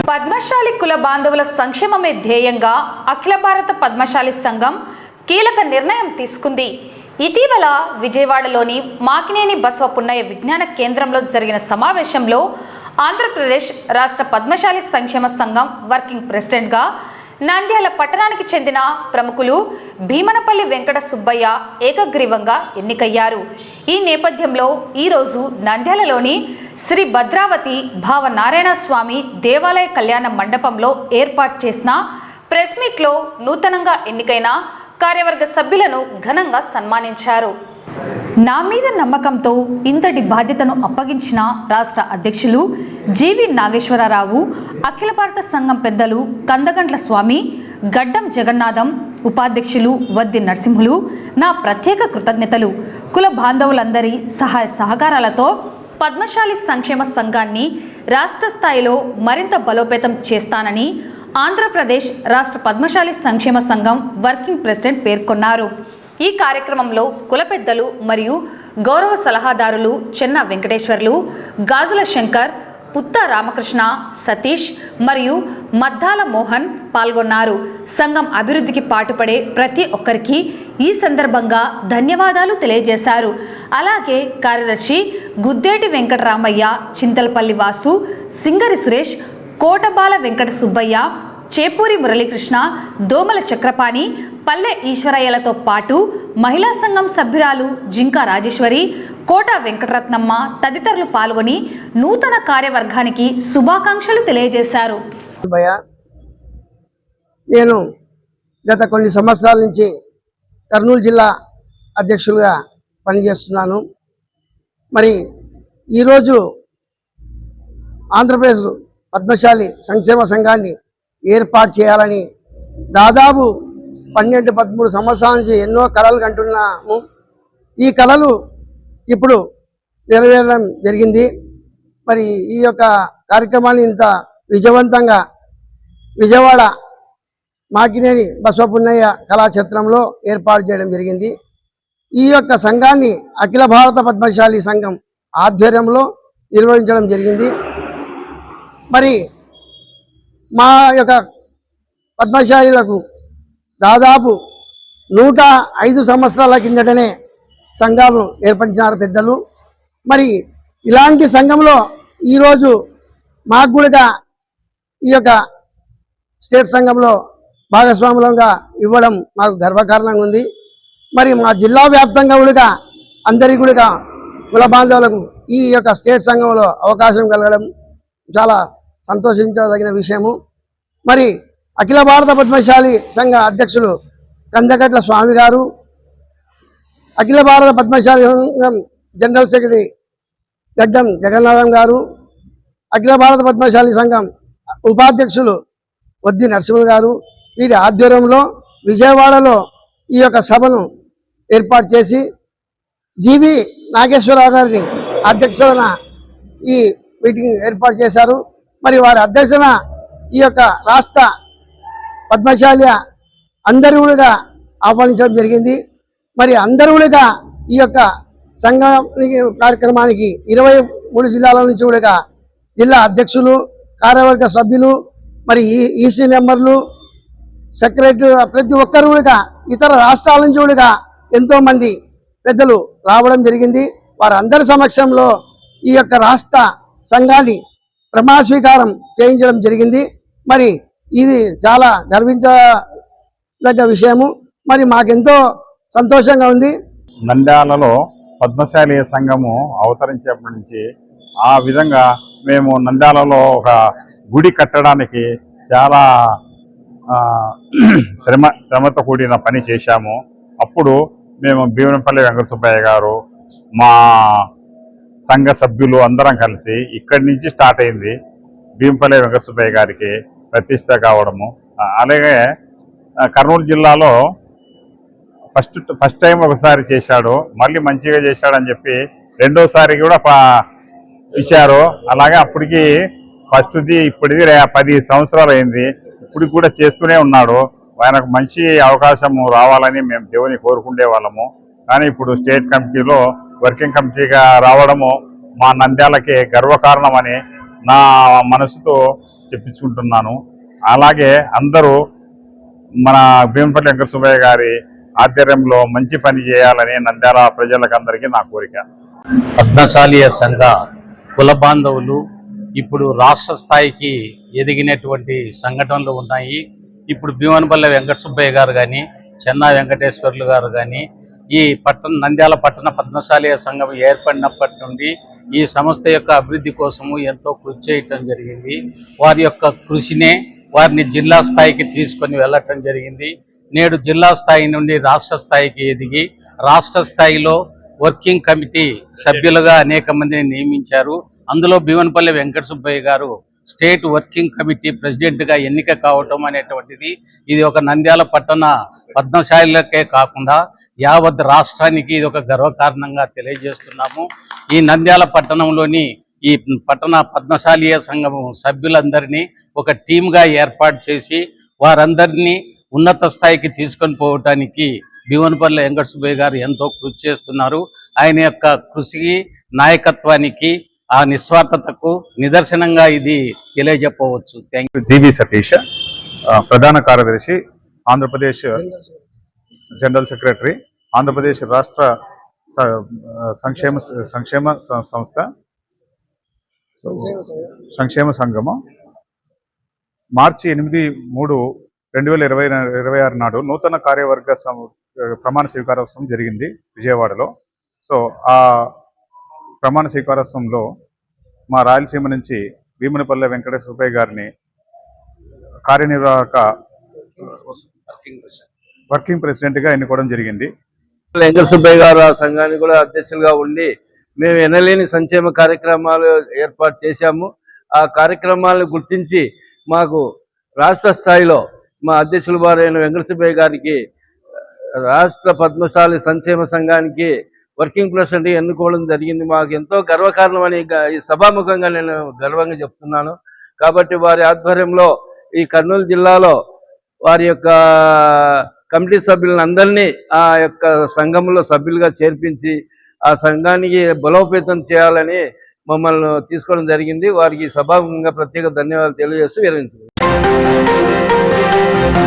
పద్మశాలి కుల బాంధవుల సంక్షేమమే ధ్యేయంగా అఖిల భారత పద్మశాలి సంఘం కీలక నిర్ణయం తీసుకుంది. ఇటీవల విజయవాడలోని మాకినేని బసవ పున్నయ్య విజ్ఞాన కేంద్రంలో జరిగిన సమావేశంలో ఆంధ్రప్రదేశ్ రాష్ట్ర పద్మశాలి సంక్షేమ సంఘం వర్కింగ్ ప్రెసిడెంట్గా నంద్యాల పట్టణానికి చెందిన ప్రముఖులు భీమనపల్లి వెంకట సుబ్బయ్య ఏకగ్రీవంగా ఎన్నికయ్యారు. ఈ నేపథ్యంలో ఈరోజు నంద్యాలలోని శ్రీ భద్రావతి భావ నారాయణ స్వామి దేవాలయ కళ్యాణ మండపంలో ఏర్పాటు చేసిన ప్రెస్ మీట్లో నూతనంగా ఎన్నికైన కార్యవర్గ సభ్యులను ఘనంగా సన్మానించారు. నా మీద నమ్మకంతో ఇంతటి బాధ్యతను అప్పగించిన రాష్ట్ర అధ్యక్షులు జీవి నాగేశ్వరరావు, అఖిల భారత సంఘం పెద్దలు కందగండ్ల స్వామి, గడ్డం జగన్నాథం, ఉపాధ్యక్షులు వద్ది నరసింహులు నా ప్రత్యేక కృతజ్ఞతలు. కుల బాంధవులందరి సహాయ సహకారాలతో పద్మశాలి సంక్షేమ సంఘాన్ని రాష్ట్ర స్థాయిలో మరింత బలోపేతం చేస్తానని ఆంధ్రప్రదేశ్ రాష్ట్ర పద్మశాలి సంక్షేమ సంఘం వర్కింగ్ ప్రెసిడెంట్ పేర్కొన్నారు. ఈ కార్యక్రమంలో కుల పెద్దలు మరియు గౌరవ సలహాదారులు చెన్న వెంకటేశ్వర్లు, గాజుల శంకర్, పుత్త రామకృష్ణ, సతీష్ మరియు మద్దాల మోహన్ పాల్గొన్నారు. సంఘం అభివృద్ధికి పాటుపడే ప్రతి ఒక్కరికి ఈ సందర్భంగా ధన్యవాదాలు తెలియజేశారు. అలాగే కార్యదర్శి గుద్దేటి వెంకటరామయ్య, చింతలపల్లి వాసు, సింగరి సురేష్, కోటబాల వెంకట సుబ్బయ్య, చేపూరి మురళీకృష్ణ, దోమల చక్రపాణి, పల్లె ఈశ్వరయ్యలతో పాటు మహిళా సంఘం సభ్యురాలు జింకా రాజేశ్వరి, కోట వెంకటరత్నమ్మ తదితరులు పాల్గొని నూతన కార్యవర్గానికి శుభాకాంక్షలు తెలియజేశారు. నేను గత కొన్ని సంవత్సరాల నుంచి కర్నూలు జిల్లా అధ్యక్షులుగా పనిచేస్తున్నాను. మరి ఈరోజు ఆంధ్రప్రదేశ్ పద్మశాలి సంక్షేమ సంఘాన్ని ఏర్పాటు చేయాలని దాదాపు 12-13 సంవత్సరాల నుంచి ఎన్నో కలలు కంటున్నాము. ఈ కలలు ఇప్పుడు నెరవేరడం జరిగింది. మరి ఈ యొక్క కార్యక్రమాన్ని ఇంత విజయవంతంగా విజయవాడ మాకినేని బసవ పున్నయ్య కళాక్షేత్రంలో ఏర్పాటు చేయడం జరిగింది. ఈ యొక్క సంఘాన్ని అఖిల భారత పద్మశాలి సంఘం ఆధ్వర్యంలో నిర్వహించడం జరిగింది. మరి మా యొక్క పద్మశాలీలకు దాదాపు 105 సంవత్సరాల కిందటనే సంఘాలను ఏర్పరిచినారు పెద్దలు. మరి ఇలాంటి సంఘంలో ఈరోజు మాకు కూడా ఈ యొక్క స్టేట్ సంఘంలో భాగస్వాములంగా ఇవ్వడం మాకు గర్వకారణంగా ఉంది. మరి మా జిల్లా వ్యాప్తంగా కూడా అందరికీ కూడా కుల బాంధవులకు ఈ యొక్క స్టేట్ సంఘంలో అవకాశం కలగడం చాలా సంతోషించదగిన విషయము. మరి అఖిల భారత పద్మశాలి సంఘ అధ్యక్షులు కందగట్ల స్వామి గారు, అఖిల భారత పద్మశాలి సంఘం జనరల్ సెక్రటరీ గడ్డం జగన్నాథం గారు, అఖిల భారత పద్మశాలి సంఘం ఉపాధ్యక్షులు వద్ది నరసింహులు గారు, వీరి ఆధ్వర్యంలో విజయవాడలో ఈ యొక్క సభను ఏర్పాటు చేసి జీవి నాగేశ్వరరావు గారిని అధ్యక్షతన ఈ మీటింగ్ ఏర్పాటు చేశారు. మరి వారి అధ్యక్షన ఈ యొక్క రాష్ట్ర పద్మశాలి అందరూ కూడా ఆహ్వానించడం జరిగింది. మరి అందరూ కూడా ఈ యొక్క సంఘ కార్యక్రమానికి 23 జిల్లాల నుంచి కూడా జిల్లా అధ్యక్షులు, కార్యవర్గ సభ్యులు, మరి ఈసీ మెంబర్లు, సెక్రటరీ ప్రతి ఒక్కరు కూడా ఇతర రాష్ట్రాల నుంచి కూడా ఎంతోమంది పెద్దలు రావడం జరిగింది. వారందరి సమక్షంలో ఈ యొక్క రాష్ట్ర సంఘాన్ని ప్రమాణ స్వీకారం చేయించడం జరిగింది. మరి ఇది చాలా గర్వించదగ్గ విషయము. మరి మాకెంతో సంతోషంగా ఉంది. నంద్యాలలో పద్మశాలి సంఘము అవతరించేప్పటి నుంచి ఆ విధంగా మేము నంద్యాలలో ఒక గుడి కట్టడానికి చాలా శ్రమతో కూడిన పని చేశాము. అప్పుడు మేము భీమనపల్లి వెంకట సుబ్బయ్య గారు, మా సంఘ సభ్యులు అందరం కలిసి ఇక్కడి నుంచి స్టార్ట్ అయింది. భీమపల్లి వెంకట సుబ్బయ్య గారికి ప్రతిష్ట కావడము. అలాగే కర్నూలు జిల్లాలో ఫస్ట్ టైం ఒకసారి చేశాడు, మళ్ళీ మంచిగా చేశాడని చెప్పి రెండోసారి కూడా ఇచ్చారు. అలాగే అప్పటికి ఫస్ట్ది ఇప్పటిది 10 సంవత్సరాలు అయింది. ఇప్పటికి కూడా చేస్తూనే ఉన్నాడు. ఆయనకు మంచి అవకాశం రావాలని మేము దేవుని కోరుకుండే వాళ్ళము. కానీ ఇప్పుడు స్టేట్ కమిటీలో వర్కింగ్ కమిటీగా రావడము మా నంద్యాలకి గర్వకారణమని నా మనసుతో చెప్పించుకుంటున్నాను. అలాగే అందరూ మన భీమపల్లి వెంకట సుబ్బయ్య గారి ఆధ్వర్యంలో మంచి పని చేయాలని నంద్యాల ప్రజలకందరికీ నా కోరిక. పద్మశాలీయ సంఘ కుల బాంధవులు ఇప్పుడు రాష్ట్ర స్థాయికి ఎదిగినటువంటి సంఘటనలు ఉన్నాయి. ఇప్పుడు భీమపల్లి వెంకట సుబ్బయ్య గారు కానీ, చెన్నా వెంకటేశ్వర్లు గారు కానీ ఈ నంద్యాల పట్టణ పద్మశాలీయ సంఘం ఏర్పడినప్పటి నుండి ఈ సంస్థ యొక్క అభివృద్ధి కోసము ఎంతో కృషి చేయటం జరిగింది. వారి యొక్క కృషినే వారిని జిల్లా స్థాయికి తీసుకొని వెళ్ళటం జరిగింది. నేడు జిల్లా స్థాయి నుండి రాష్ట్ర స్థాయికి ఎదిగి రాష్ట్ర స్థాయిలో వర్కింగ్ కమిటీ సభ్యులుగా అనేక మందిని నియమించారు. అందులో భీమపల్లి వెంకట సుబ్బయ్య గారు స్టేట్ వర్కింగ్ కమిటీ ప్రెసిడెంట్గా ఎన్నిక కావటం అనేటువంటిది ఇది ఒక నంద్యాల పట్టణ పద్మశాలిలకే కాకుండా యావత్ రాష్ట్రానికి ఇది ఒక గర్వకారణంగా తెలియజేస్తున్నాము. ఈ నంద్యాల పట్టణంలోని ఈ పట్టణ పద్మశాలీయ సంఘం సభ్యులందరినీ ఒక టీమ్గా ఏర్పాటు చేసి వారందరినీ ఉన్నత స్థాయికి తీసుకొని పోవటానికి భీమపల్లి వెంకట సుబ్బయ్య గారు ఎంతో కృషి చేస్తున్నారు. ఆయన యొక్క కృషికి, నాయకత్వానికి, ఆ నిస్వార్థతకు నిదర్శనంగా ఇది తెలియజెప్పవచ్చు. Thank you. జీవి సతీష్, ప్రధాన కార్యదర్శి, ఆంధ్రప్రదేశ్ జనరల్ సెక్రటరీ, ఆంధ్రప్రదేశ్ రాష్ట్ర సంక్షేమ సంస్థ సంక్షేమ సంఘము మార్చి 8/3/2026 నాడు నూతన కార్యవర్గ ప్రమాణ స్వీకారోత్సవం జరిగింది విజయవాడలో. సో ఆ ప్రమాణ స్వీకారోత్సవంలో మా రాయలసీమ నుంచి భీమపల్లి వెంకట సుబ్బయ్య గారిని కార్యనిర్వాహక వర్కింగ్ ప్రెసిడెంట్గా ఎన్నుకోవడం జరిగింది. వెంకట సుబ్బయ్య గారు ఆ సంఘానికి కూడా అధ్యక్షులుగా ఉండి మేము ఎనలేని సంక్షేమ కార్యక్రమాలు ఏర్పాటు చేశాము. ఆ కార్యక్రమాలను గుర్తించి మాకు రాష్ట్ర స్థాయిలో మా అధ్యక్షుల వారైన వెంకట సుబ్బయ్య గారికి రాష్ట్ర పద్మశాలి సంక్షేమ సంఘానికి వర్కింగ్ ప్రెసిడెంట్ ఎన్నుకోవడం జరిగింది. మాకు ఎంతో గర్వకారణమని ఈ సభాముఖంగా నేను గర్వంగా చెప్తున్నాను. కాబట్టి వారి ఆధ్వర్యంలో ఈ కర్నూలు జిల్లాలో వారి యొక్క కమిటీ సభ్యులను అందరినీ ఆ యొక్క సంఘంలో సభ్యులుగా చేర్పించి ఆ సంఘానికి బలోపేతం చేయాలని మమ్మల్ని తీసుకోవడం జరిగింది. వారికి సభాముఖంగా ప్రత్యేక ధన్యవాదాలు తెలియజేస్తూ విరమించుకుంటున్నాను.